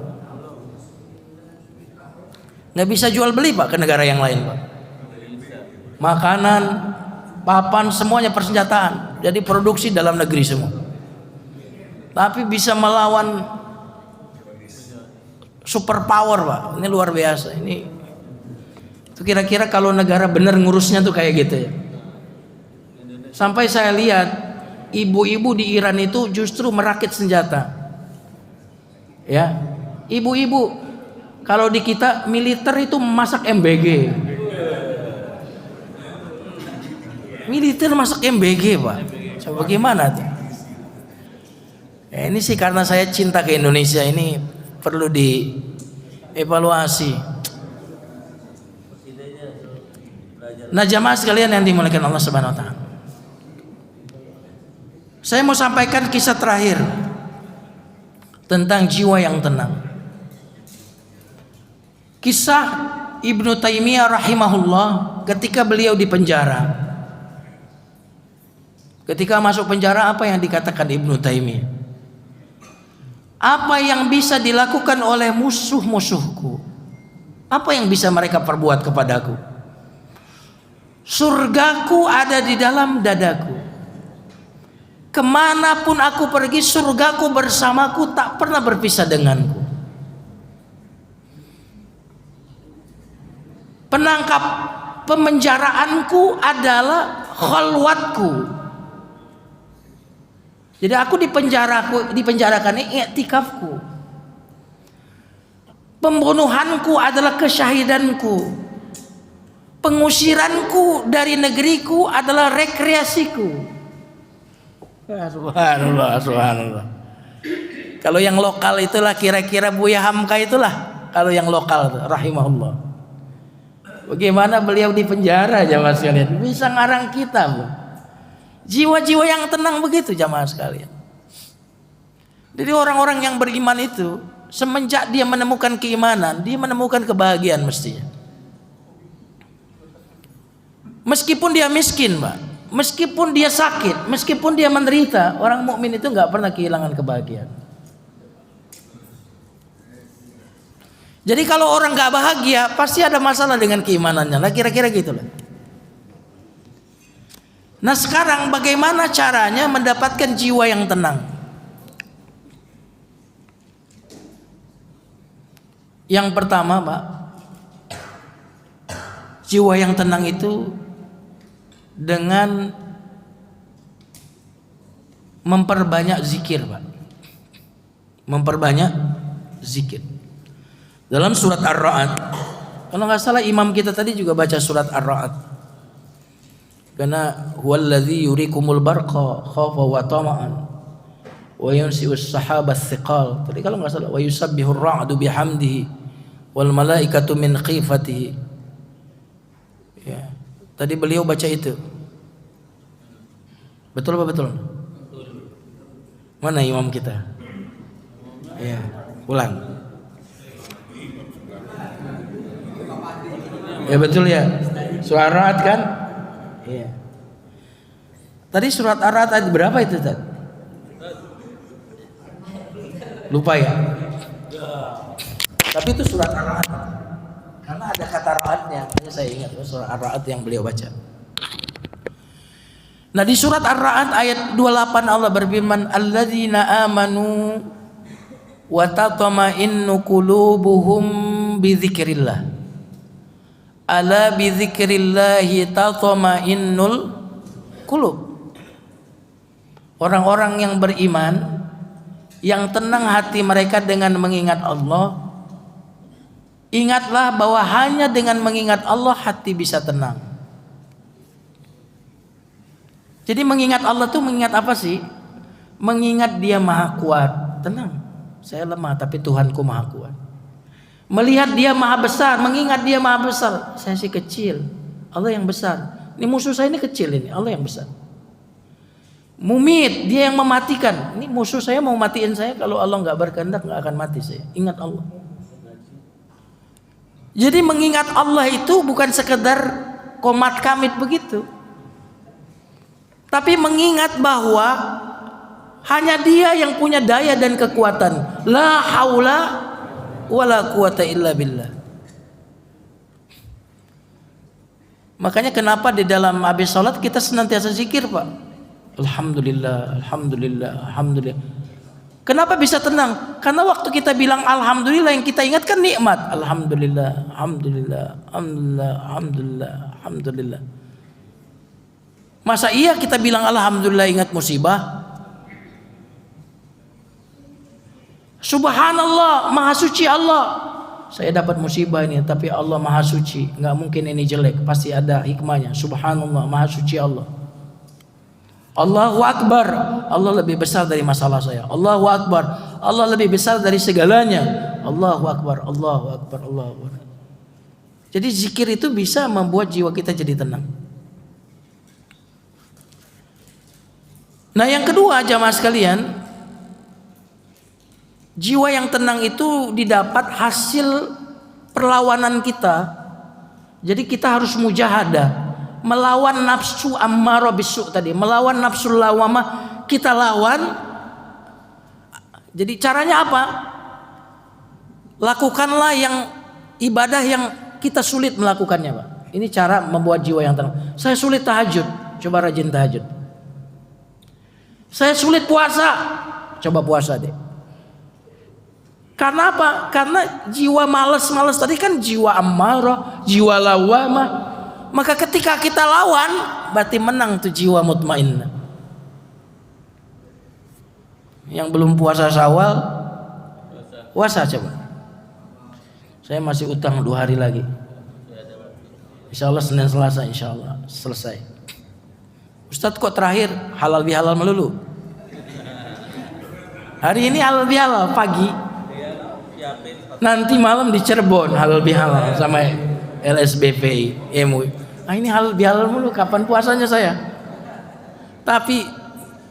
Nggak bisa jual beli Pak ke negara yang lain Pak. Makanan, papan, semuanya persenjataan. Jadi produksi dalam negeri semua. Tapi bisa melawan super power Pak. Ini luar biasa. Ini itu kira-kira kalau negara benar ngurusnya tuh kayak gitu ya. Sampai saya lihat ibu-ibu di Iran itu justru merakit senjata. Ya, ibu-ibu. Kalau di kita militer itu masak MBG. Militer masak MBG Pak. Coba bagaimana tuh? Ini sih karena saya cinta ke Indonesia, ini perlu dievaluasi. Nah jamaah sekalian yang dimuliakan Allah Subhanahu wa taala, saya mau sampaikan kisah terakhir tentang jiwa yang tenang. Kisah Ibnu Taimiyah rahimahullah ketika beliau di penjara. Ketika masuk penjara, apa yang dikatakan Ibnu Taimiyah? Apa yang bisa dilakukan oleh musuh-musuhku? Apa yang bisa mereka perbuat kepadaku? Surgaku ada di dalam dadaku. Kemanapun aku pergi, surgaku bersamaku, tak pernah berpisah denganku. Penangkap pemenjaraanku adalah khalwatku. Jadi aku dipenjarakan ini i'tikafku. Pembunuhanku adalah kesyahidanku. Pengusiranku dari negeriku adalah rekreasiku. Subhanallah, subhanallah. Kalau yang lokal itulah kira-kira Buya Hamka itulah. Kalau yang lokal rahimahullah. Bagaimana beliau di penjara jamaah sekalian, bisa ngarang kitab. Jiwa-jiwa yang tenang begitu jamaah sekalian. Jadi orang-orang yang beriman itu semenjak dia menemukan keimanan, dia menemukan kebahagiaan mestinya. Meskipun dia miskin, Pak, meskipun dia sakit, meskipun dia menderita, orang mukmin itu nggak pernah kehilangan kebahagiaan. Jadi kalau orang nggak bahagia, pasti ada masalah dengan keimanannya. Lah kira-kira gitulah. Nah sekarang bagaimana caranya mendapatkan jiwa yang tenang? Yang pertama, Pak, jiwa yang tenang itu dengan memperbanyak zikir, Pak. Memperbanyak zikir. Dalam surat Ar-Ra'd, kalau nggak salah imam kita tadi juga baca surat Ar-Ra'd. Karena huwallazi yurikumul barqa khawfa wa tama'an wa yunsi'us sahabas thiqal. Tadi kalau nggak salah wa yusabbihur ra'du bihamdihi wal malaikatu min khifatihi. Ya. Tadi beliau baca itu. Betul apa betul? Mana imam kita? Ya, ulang. Ya betul ya. Suara kan? Iya. Tadi surat Ar-Ra'd ayat berapa itu tadi? Lupa ya. Tapi itu surat Ar-Ra'd. Karena ada kata Ra'adnya, makanya saya ingat surat Ar-Ra'd yang beliau baca. Nah di surat Ar-Ra'd ayat 28 Allah berfirman, alladzina amanu wa tatma'innu qulubuhum bi dzikrillah. Ala bi dzikrillahi tatma'innul qulub. Orang-orang yang beriman yang tenang hati mereka dengan mengingat Allah. Ingatlah bahwa hanya dengan mengingat Allah hati bisa tenang. Jadi mengingat Allah tuh mengingat apa sih? Mengingat Dia Maha Kuat. Tenang, saya lemah tapi Tuhanku Maha Kuat. Melihat Dia Maha Besar, mengingat Dia Maha Besar. Saya sih kecil, Allah yang besar. Ini musuh saya ini kecil, ini Allah yang besar. Mumit, Dia yang mematikan. Ini musuh saya mau matiin saya, kalau Allah nggak berkehendak nggak akan mati saya. Ingat Allah. Jadi mengingat Allah itu bukan sekedar komat kamit begitu, tapi mengingat bahwa hanya Dia yang punya daya dan kekuatan. La haula wala quwata illa billah. Makanya kenapa di dalam habis salat kita senantiasa zikir, Pak. Alhamdulillah, alhamdulillah, alhamdulillah. Kenapa bisa tenang? Karena waktu kita bilang alhamdulillah yang kita ingat kan nikmat. Alhamdulillah, alhamdulillah, alhamdulillah, alhamdulillah, alhamdulillah. Masa iya kita bilang alhamdulillah ingat musibah? Subhanallah, maha suci Allah. Saya dapat musibah ini, tapi Allah maha suci. Nggak mungkin ini jelek, pasti ada hikmahnya. Subhanallah, maha suci Allah. Allahu Akbar, Allah lebih besar dari masalah saya. Allahu Akbar, Allah lebih besar dari segalanya. Allahu Akbar, Allahu Akbar, Allahu Akbar. Jadi zikir itu bisa membuat jiwa kita jadi tenang. Nah yang kedua jamaah sekalian, jiwa yang tenang itu didapat hasil perlawanan kita. Jadi kita harus mujahadah, melawan nafsu ammarah bisu tadi, melawan nafsu lawamah, kita lawan. Jadi caranya apa? Lakukanlah yang ibadah yang kita sulit melakukannya, Pak. Ini cara membuat jiwa yang tenang. Saya sulit tahajud, coba rajin tahajud. Saya sulit puasa, coba puasa deh. Karena apa? Karena jiwa malas tadi kan jiwa ammarah, jiwa lawamah. Maka ketika kita lawan, berarti menang tuh jiwa mutmainnah. Yang belum puasa Syawal, puasa coba. Saya masih utang 2 hari lagi. Insya Allah Senin Selasa insya Allah selesai. Ustadz kok terakhir halal bihalal melulu? Hari ini halal bihalal pagi. Nanti malam di Cirebon halal bihalal sama LSBPI, MUI. Nah ini halal bihalal mulu, kapan puasanya saya? Tapi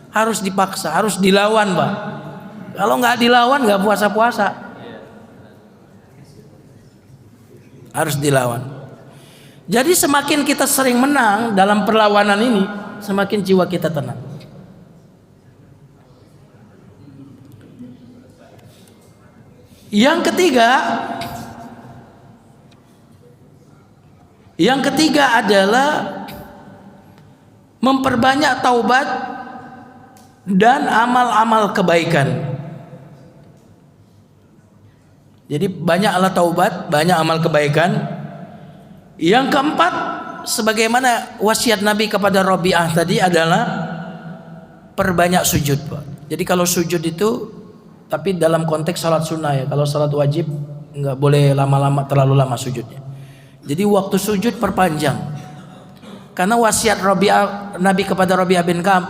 harus dipaksa, harus dilawan, Pak. Kalau nggak dilawan nggak puasa-puasa. Harus dilawan. Jadi semakin kita sering menang dalam perlawanan ini, semakin jiwa kita tenang. Yang ketiga adalah memperbanyak taubat dan amal-amal kebaikan. Jadi banyaklah taubat, banyak amal kebaikan. Yang keempat, sebagaimana wasiat Nabi kepada Rabi'ah tadi adalah perbanyak sujud, Pak. Jadi kalau sujud itu, tapi dalam konteks salat sunnah ya. Kalau salat wajib nggak boleh lama-lama, terlalu lama sujudnya. Jadi waktu sujud perpanjang. Karena wasiat Nabi kepada Rabi'ah bin Ka'ab,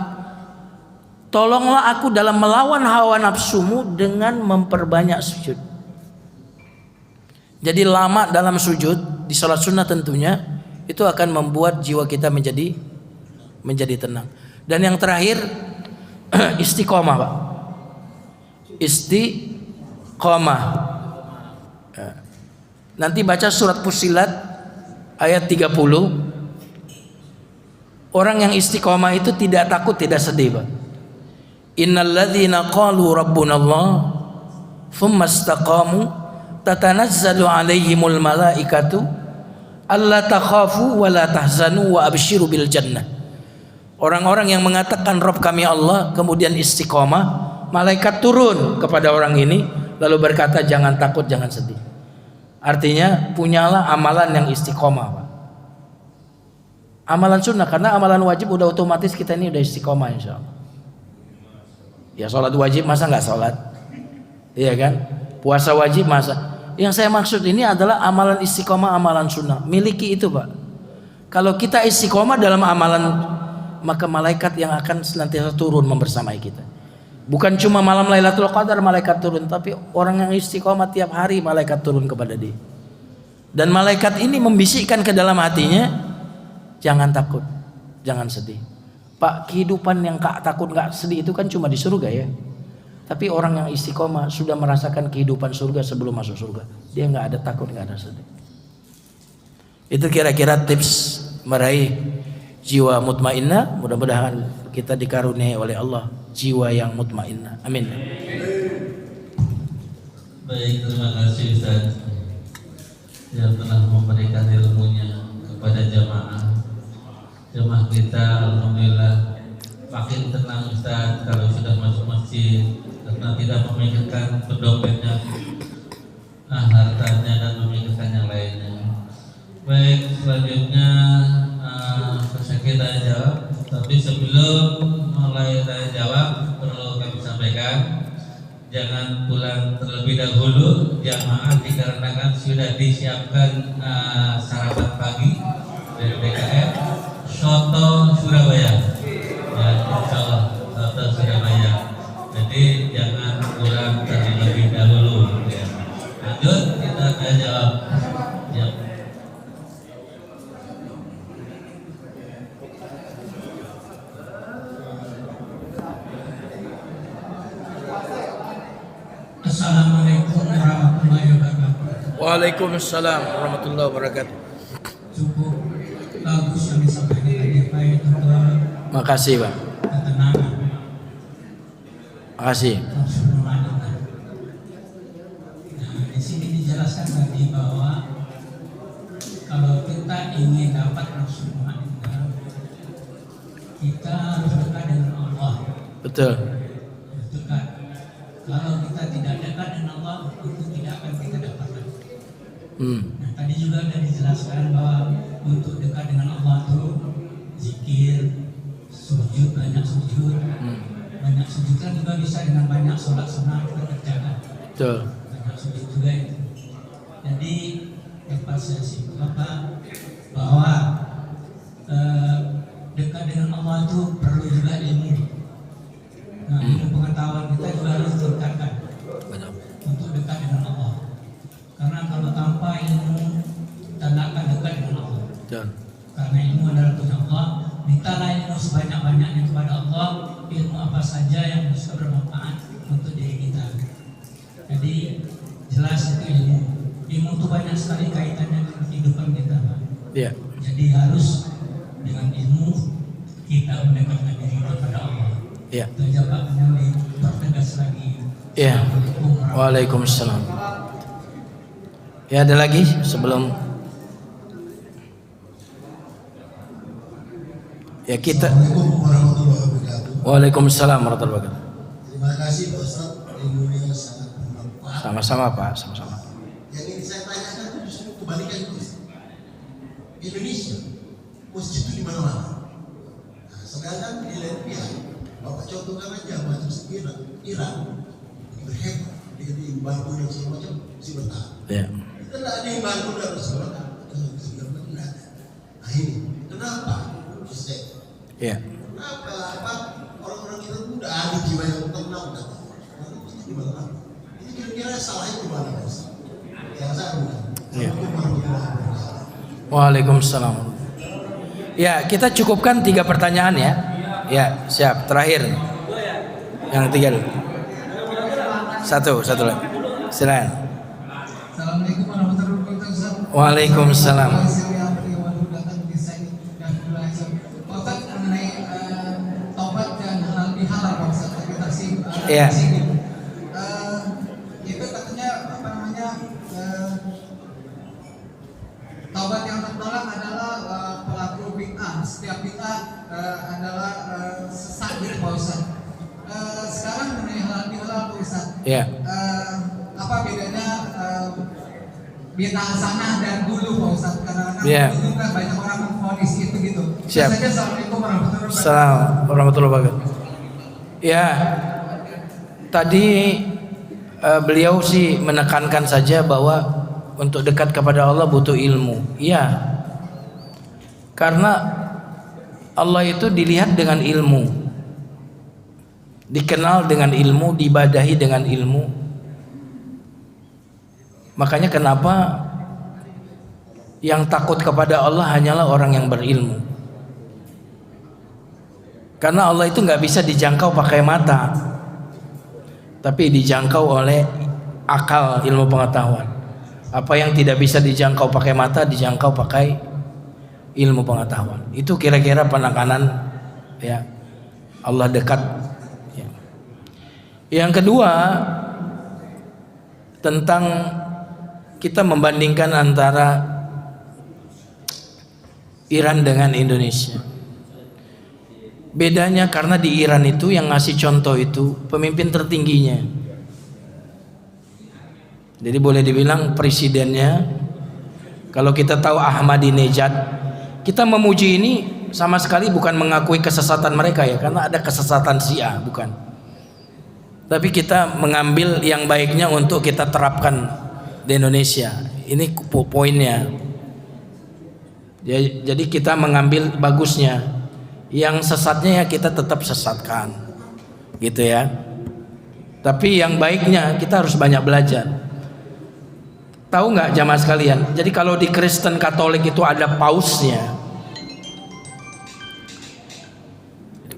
tolonglah aku dalam melawan hawa nafsumu dengan memperbanyak sujud. Jadi lama dalam sujud di salat sunnah tentunya itu akan membuat jiwa kita menjadi tenang. Dan yang terakhir istiqomah, Pak. Istiqomah. Nanti baca surat Fussilat ayat 30. Orang yang istiqomah itu tidak takut, tidak sedih, Pak. Innalladzina qalu rabbunallah tsumma istaqamu tatanazzalu alaihimul malaikatu alla takhafu wa la tahzanu wa abshiru bil jannah. Orang-orang yang mengatakan Rabb kami Allah kemudian istiqomah, malaikat turun kepada orang ini lalu berkata jangan takut, jangan sedih. Artinya punyalah amalan yang istiqomah, Pak. Amalan sunnah, karena amalan wajib udah otomatis kita ini udah istiqomah insyaallah. Ya sholat wajib masa nggak sholat? Iya kan? Puasa wajib masa? Yang saya maksud ini adalah amalan istiqomah, amalan sunnah. Miliki itu, Pak. Kalau kita istiqomah dalam amalan, maka malaikat yang akan senantiasa turun membersamai kita. Bukan cuma malam Lailatul Qadar malaikat turun, tapi orang yang istiqomah tiap hari malaikat turun kepada dia. Dan malaikat ini membisikkan ke dalam hatinya, jangan takut, jangan sedih. Pak, kehidupan yang takut nggak sedih itu kan cuma di surga ya. Tapi orang yang istiqomah sudah merasakan kehidupan surga sebelum masuk surga. Dia nggak ada takut, nggak ada sedih. Itu kira-kira tips meraih jiwa mutmainnah. Mudah-mudahan kita dikaruniai oleh Allah jiwa yang mutmainnah. Amin. Baik, terima kasih Ustaz yang telah memberikan ilmunya kepada jamaah. Jamaah kita alhamdulillah makin tenang Ustaz kalau sudah masuk masjid, karena tidak memikirkan pendompetnya, hartanya dan memikirkan yang lainnya. Baik, selanjutnya saya kira jawab. Tapi sebelum mulai tanya jawab perlu kami sampaikan, jangan pulang terlebih dahulu jamaah dikarenakan sudah disiapkan sarapan pagi dari BKM Soto Surabaya. Ya, insya Allah sudah banyak. Jadi jangan kurang terlebih dahulu. Ya. Lanjut kita tanya jawab. Ya. Assalamualaikum warahmatullahi wabarakatuh. Waalaikumsalam warahmatullahi wabarakatuh. Cukup bagus yang disampaikan tadi Pak itu tentang Makasih Pak. ketenangan, Makasih. nafsu ma'anah. Nah, di sini dijelaskan tadi bahwa kalau kita ingin dapat nafsu ma'anah, kita harus dekat dengan Allah. Betul. Harus dekat. Kalau kita tidak dekat dengan Allah, itu tidak akan kita dapatkan. Nah, tadi juga sudah dijelaskan bahwa untuk dekat dengan Allah itu zikir, sujud, banyak sujud. Banyak sujud kan juga bisa dengan banyak sholat sunnah kita kerjakan. Betul. Banyak sujud juga itu. Jadi dapat saya simpulkan bahwa dekat dengan Allah itu perlu juga ilmu. Nah, ilmu pengetahuan kita juga harus ditingkatkan untuk dekat dengan Allah. Karena kalau tanpa ilmu kita tidak akan dekat dengan Allah. Betul. Karena ilmu adalah punya Allah. Mintalah ilmu sebanyak-banyaknya kepada Allah. Ilmu apa saja yang bisa bermanfaat untuk diri kita. Jadi jelas itu ilmu. Ilmu itu banyak sekali kaitannya dengan kehidupan kita, Pak. Iya. Jadi harus dengan ilmu kita mendekatkan diri kepada Allah. Iya. Itu aja Pak, yang dipertegas lagi. Iya. Assalamualaikum warahmatullahi Waalaikumsalam. Ya ada lagi sebelum ya kita. Assalamualaikum warahmatullahi wabarakatuh. Waalaikumsalam warahmatullahi wabarakatuh. Terima kasih Pak Ustaz, ilmunya sangat bermanfaat. Sama-sama Pak, sama-sama. Yang ingin saya tanyakan itu justru kebalikan itu. Indonesia, masjid itu di mana-mana. Nah, sedangkan di lain pihak, Bapak contohkan aja macam Iran, berhebat, dia dibantu dan segala macam, masih bertahan. Ya. Kita tidak ada yang bantu dan segala macam, tidak ada. Nah ini, kenapa? Ustaz? Ya. Kenapa orang-orang kita itu udah ada jiwa yang tenang dan itu di mana? Ini kira-kira salahnya di mana, Mas? Yang saya bukan. Iya. Assalamualaikum warahmatullahi wabarakatuh. Waalaikumsalam. Ya, kita cukupkan 3 pertanyaan ya. Ya, siap. Terakhir. Yang 3 dulu. Satu lagi. Silakan. Assalamualaikum warahmatullahi wabarakatuh. Waalaikumsalam. Ustaz mengenai taubat dan halal bihalal Pak Ustaz Iya. Itu katanya apa namanya taubat yang tertolak adalah pelaku bid'ah. Setiap bid'ah adalah sesat gitu Pak Ustaz. Sekarang mengenai halal bihalal Pak Ustaz. Iya. Apa bedanya bid'ah hasanah dan dulu Pak Ustaz? Karena Iya. dulu kan banyak orang memvonis itu gitu. Siap. Saja, Assalamualaikum warahmatullahi wabarakatuh. Assalamualaikum warahmatullahi wabarakatuh. Ya, tadi beliau sih menekankan saja bahwa untuk dekat kepada Allah butuh ilmu. Iya. Karena Allah itu dilihat dengan ilmu. Dikenal dengan ilmu, diibadahi dengan ilmu. Makanya kenapa yang takut kepada Allah hanyalah orang yang berilmu. Karena Allah itu nggak bisa dijangkau pakai mata, tapi dijangkau oleh akal, ilmu pengetahuan. Apa yang tidak bisa dijangkau pakai mata, dijangkau pakai ilmu pengetahuan. Itu kira-kira penekanan ya Allah dekat. Ya. Yang kedua tentang kita membandingkan antara Iran dengan Indonesia. Bedanya karena di Iran itu yang ngasih contoh itu pemimpin tertingginya. Jadi boleh dibilang presidennya. Kalau kita tahu Ahmadinejad, kita memuji ini sama sekali bukan mengakui kesesatan mereka ya, karena ada kesesatan Syiah, bukan. Tapi kita mengambil yang baiknya untuk kita terapkan di Indonesia. Ini poinnya. Jadi kita mengambil bagusnya. Yang sesatnya ya kita tetap sesatkan, gitu ya. Tapi yang baiknya kita harus banyak belajar. Tahu nggak jamaah sekalian? Jadi kalau di Kristen Katolik itu ada pausnya,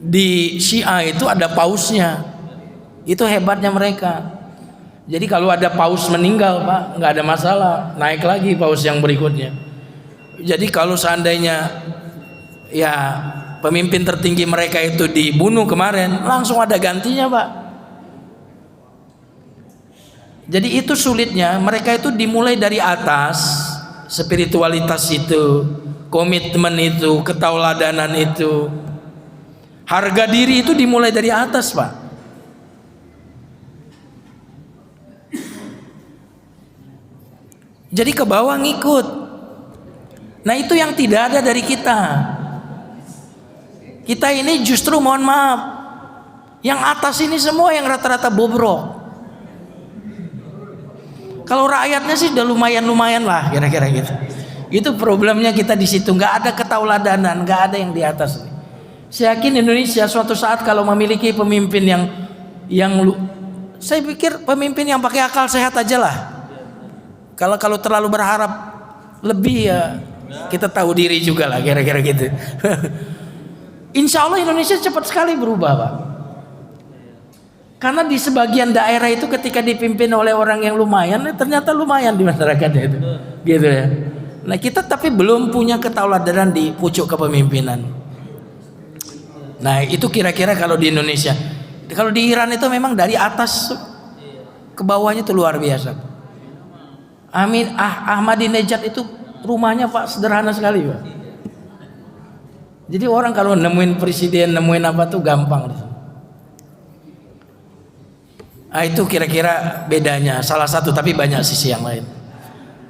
di Syiah itu ada pausnya. Itu hebatnya mereka. Jadi kalau ada paus meninggal, Pak, nggak ada masalah, naik lagi paus yang berikutnya. Jadi kalau seandainya ya pemimpin tertinggi mereka itu dibunuh kemarin, langsung ada gantinya, Pak. Jadi itu sulitnya, mereka itu dimulai dari atas, spiritualitas itu, komitmen itu, ketauladanan itu, harga diri itu dimulai dari atas, Pak. Jadi ke bawah ngikut. Nah itu yang tidak ada dari kita. Kita ini justru mohon maaf, yang atas ini semua yang rata-rata bobrok. Kalau rakyatnya sih udah lumayan lah kira-kira gitu. Itu problemnya kita di situ, nggak ada ketauladanan, nggak ada yang di atas. Saya yakin Indonesia suatu saat kalau memiliki pemimpin saya pikir pemimpin yang pakai akal sehat aja lah. Kalau terlalu berharap lebih ya kita tahu diri juga lah kira-kira gitu. Insya Allah Indonesia cepat sekali berubah, Pak. Karena di sebagian daerah itu ketika dipimpin oleh orang yang lumayan, ternyata lumayan di masyarakatnya itu, gitu ya. Nah kita tapi belum punya ketauladanan di pucuk kepemimpinan. Nah itu kira-kira kalau di Indonesia. Kalau di Iran itu memang dari atas ke bawahnya itu luar biasa. Ahmadinejad itu rumahnya, Pak, sederhana sekali, Pak. Jadi orang kalau nemuin presiden, nemuin apa tuh gampang. Itu kira-kira bedanya, salah satu, tapi banyak sisi yang lain.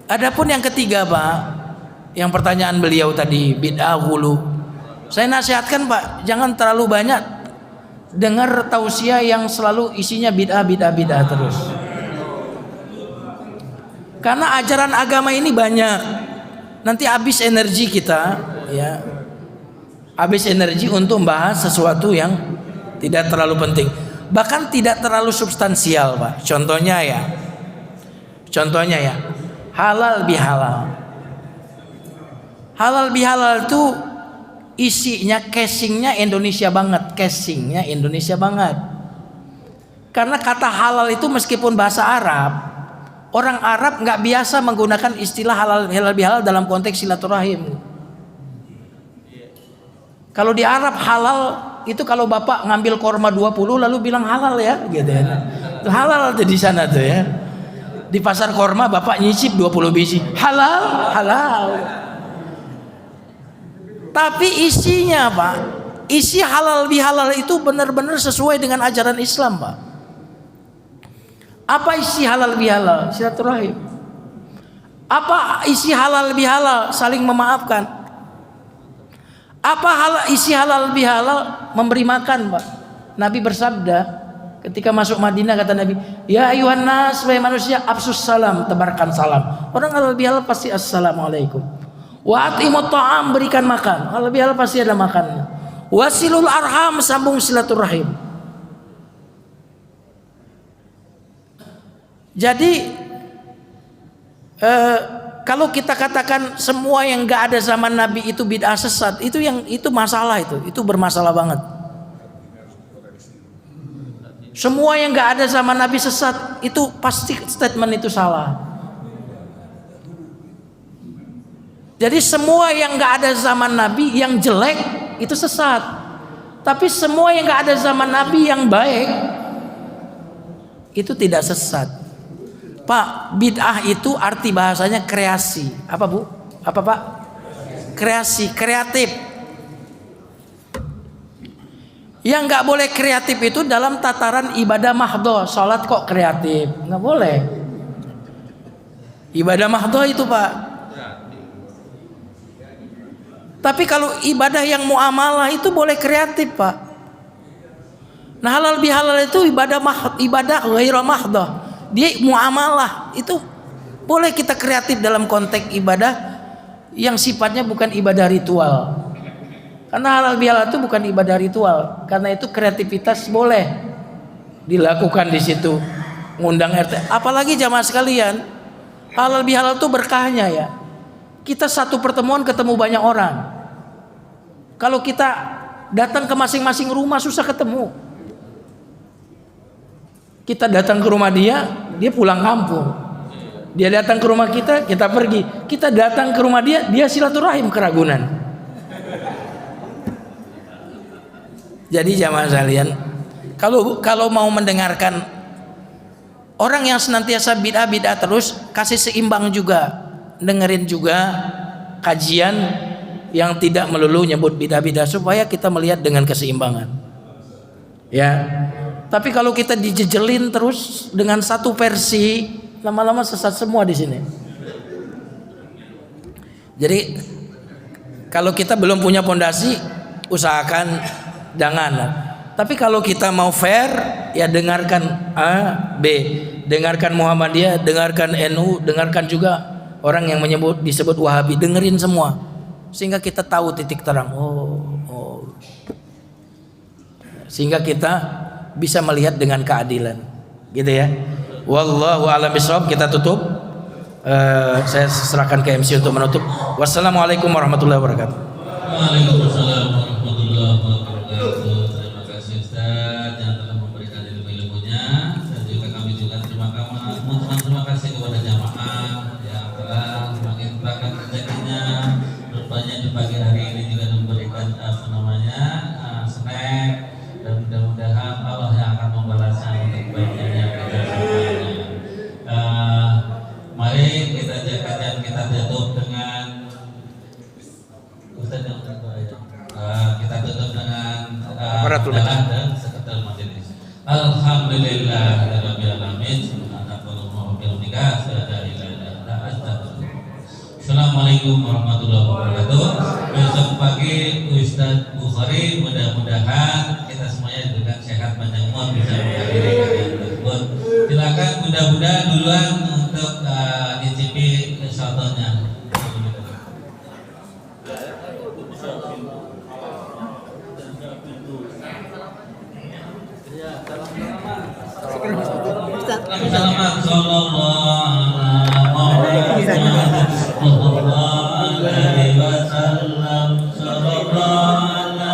Adapun yang ketiga, Pak, yang pertanyaan beliau tadi, bid'ah hulu. Saya nasihatkan, Pak, jangan terlalu banyak dengar tausiah yang selalu isinya bid'ah terus. Karena ajaran agama ini banyak, nanti habis energi kita, ya, habis energi untuk membahas sesuatu yang tidak terlalu penting, bahkan tidak terlalu substansial, Pak. Contohnya ya, halal bihalal. Halal bihalal itu isinya, casingnya Indonesia banget. Karena kata halal itu meskipun bahasa Arab, orang Arab nggak biasa menggunakan istilah halal bihalal dalam konteks silaturahim. Kalau di Arab halal itu kalau bapak ngambil korma 20 lalu bilang halal ya, gitu ya. Itu halal tuh di sana tuh ya. Di pasar korma bapak nyicip 20 biji, halal. Tapi isinya, Pak, isi halal bihalal itu benar-benar sesuai dengan ajaran Islam, Pak. Apa isi halal bihalal? Silaturahim. Apa isi halal bihalal? Saling memaafkan. Apa isi halal bihalal? Memberi makan, Pak. Nabi bersabda ketika masuk Madinah, kata Nabi, ya ayuhan nas, wahai manusia, absus salam, tebarkan salam. Orang halal bihalal pasti assalamualaikum. Wa atimut ta'am, berikan makan. Halal bihalal pasti ada makannya. Wasilul arham, sambung silaturahim. Jadi kalau kita katakan semua yang nggak ada zaman Nabi itu bid'ah sesat, itu masalah, itu bermasalah banget. Semua yang nggak ada zaman Nabi sesat, itu pasti statement itu salah. Jadi semua yang nggak ada zaman Nabi yang jelek itu sesat. Tapi semua yang nggak ada zaman Nabi yang baik itu tidak sesat. Pak, bid'ah itu arti bahasanya kreasi. Apa, Bu? Apa, Pak? Kreasi, kreatif. Yang nggak boleh kreatif itu dalam tataran ibadah mahdoh. Sholat kok kreatif? Nggak boleh. Ibadah mahdoh itu, Pak. Tapi kalau ibadah yang muamalah itu boleh kreatif, Pak. Nah, halal bihalal itu ibadah ghairu mahdoh. Dia muamalah, itu boleh kita kreatif dalam konteks ibadah yang sifatnya bukan ibadah ritual. Karena halal bihalal itu bukan ibadah ritual, karena itu kreativitas boleh dilakukan di situ, ngundang RT. Apalagi jamaah sekalian, halal bihalal itu berkahnya ya. Kita satu pertemuan ketemu banyak orang. Kalau kita datang ke masing-masing rumah susah ketemu. Kita datang ke rumah dia pulang kampung. Dia datang ke rumah kita pergi. Kita datang ke rumah dia silaturahim ke Ragunan. Jadi jamaah sekalian, kalau mau mendengarkan orang yang senantiasa bid'ah terus, kasih seimbang juga. Dengerin juga kajian yang tidak melulu nyebut bid'ah supaya kita melihat dengan keseimbangan. Ya. Tapi kalau kita dijejelin terus dengan satu versi, lama-lama sesat semua di sini. Jadi kalau kita belum punya pondasi, usahakan jangan. Tapi kalau kita mau fair, ya dengarkan A, B, dengarkan Muhammadiyah, dengarkan NU, dengarkan juga orang yang disebut Wahabi, dengerin semua sehingga kita tahu titik terang. Oh. Sehingga kita bisa melihat dengan keadilan, gitu ya. Wallahu a'lam bishawab. Kita tutup. Saya serahkan ke MC untuk menutup. Wassalamualaikum warahmatullahi wabarakatuh. Waalaikumsalam warahmatullahi wabarakatuh. Terima kasih Ustaz yang telah memberikan ilmu-ilmunya, dan juga kami juga terima kasih kepada jamaah yang telah menginfakkan rezekinya rupanya di pagi hari ini juga memberikan snack, dan mudah-mudahan Allah yang akan membalasnya untuk kebaikannya kita semuanya. Mari kita kajian kita tutup dengan Ustaz yang kita tutup dengan dalam dan sekitar majelis. Alhamdulillahirabbil alamin. Assalamualaikum warahmatullahi wabarakatuh. Besok pagi Ustaz Bukhari, mudah-mudahan kita semuanya diberikan sehat panjang umur bisa menghadiri kajian tersebut. Silakan mudah-mudah duluan untuk dicipi sotonya. Salaman sallallahu alaihi wasallam sallallahu alaihi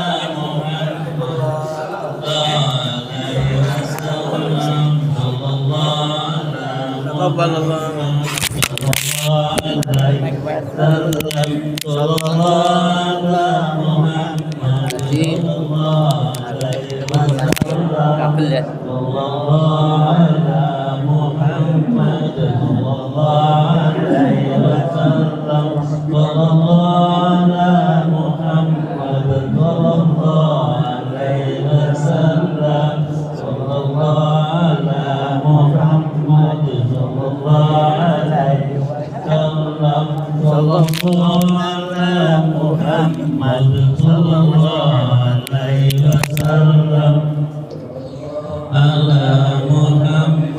Muhammad